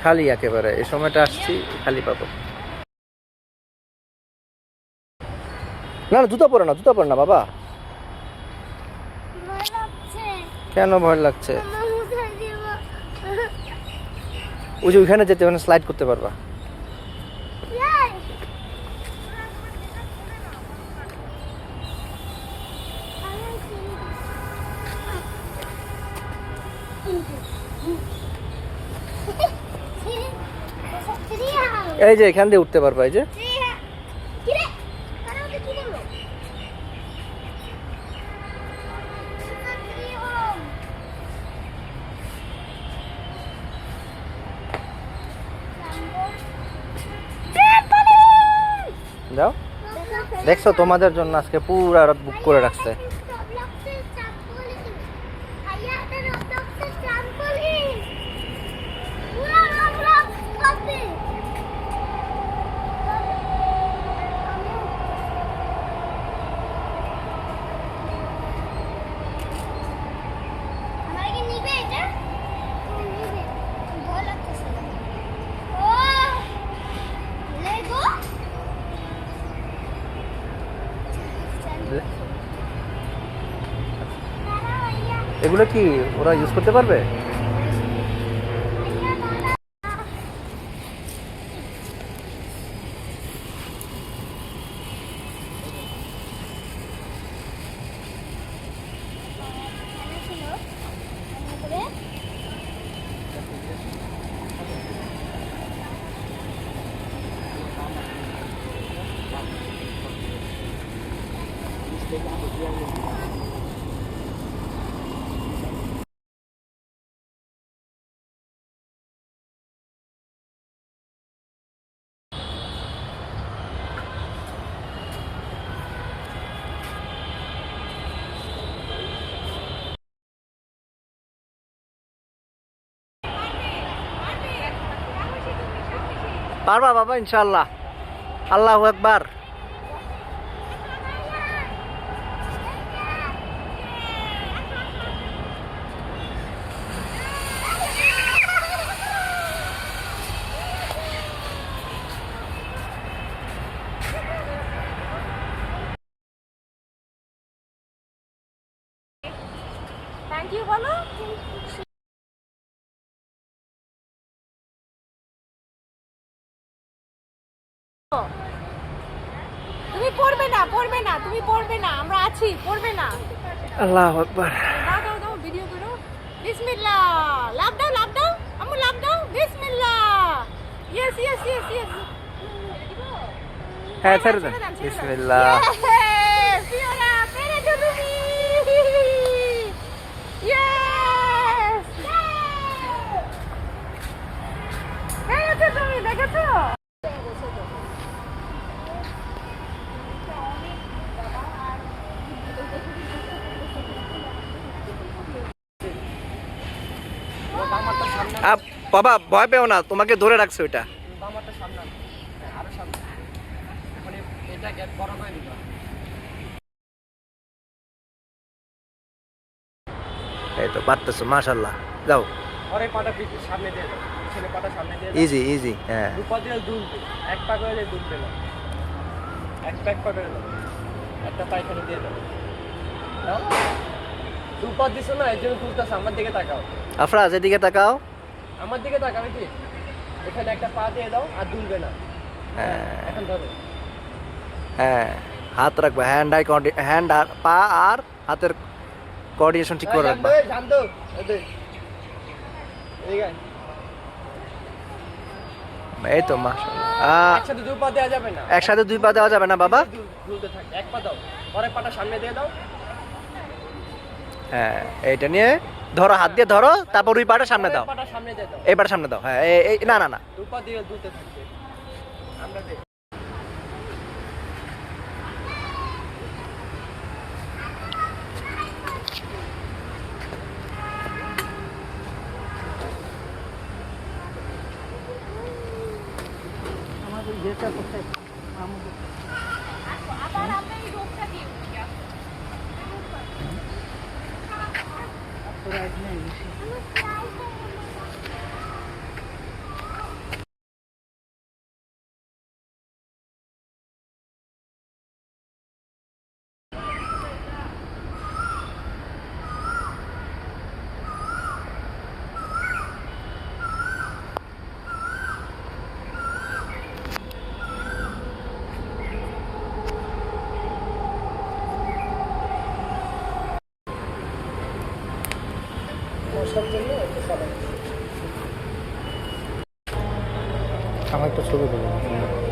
খালি একেবারে এই সময়টা আসছি খালি পাবো। না না জুতা পরে না বাবা। কেন ভয় লাগছে? ওই যে ওইখানে যেতে ওখানে স্লাইড করতে পারবা। এই যে এখান দিয়ে উঠতে পারবা। এই যে যাও, দেখছো তোমাদের জন্য আজকে পুরা রাত বুক করে রাখছে। এগুলো কি ওরা ইউজ করতে পারবে? পারবা বাবা ইনশাআল্লাহ। আল্লাহু আকবার। থ্যাংক ইউ বলো। তুমি পড়বে না তুমি পড়বে না, আমরা আছি, পড়বে না। আল্লাহু আকবার। দাও ভিডিও করো। বিসমিল্লাহ। লাভ দাও আম্মু, লাভ দাও। বিসমিল্লাহ। ইয়েস হ্যাঁ ছেড়ে দেন। বিসমিল্লাহ। সিওরা পেরেছো তুমি। ইয়েস পেরেছো তুমি, দেখেছো? বাবা ভয় পেও না, তোমাকে ধরে রাখছে ওইটা। এই তো পারতেছো মাশাআল্লাহ। যাও পরে পাটা সামনে দিয়ে দাও, পিছনে পাটা সামনে দিয়ে দাও। ইজি হ্যাঁ। দু পা দিয়ে দুলবে, এক পা করে দুলবে না, এক পা করে দাও, একটা পা এখানে দিয়ে দাও। দাও, দু পা দিছো না, এই জন্য তুলতেছো। আমার দিকে তাকাও আফরাজ, এদিকে তাকাও। আমার দিকে তাকাও। কি এখানে একটা পা দিয়ে দাও আর দুলবে না। হ্যাঁ এখন ধরো। হ্যাঁ হাত রাখবা, হ্যান্ড আর পা আর হাতের কোঅর্ডিনেশন ঠিক করে রাখবা। জান দাও এই এই তো মাশাআল্লাহ। একসাথে দু পা দেওয়া যাবে না, একসাথে দুই পা দেওয়া যাবে না বাবা। দুলতে থাক। এক পা দাও, পরে পাটা সামনে দিয়ে দাও। হ্যাঁ এইটা নিয়ে ধরো, হাত দিয়ে ধরো, তারপর ওই পাটা সামনে দাও। পাটা সামনে দিয়ে দাও, এই পাটা সামনে দাও। হ্যাঁ এই না দু পা দিয়ে দুলতে থাকবে। আমরা দেখ আবার আমরা এই রোগটা দিয়ে আমার একটা ছবি তুলো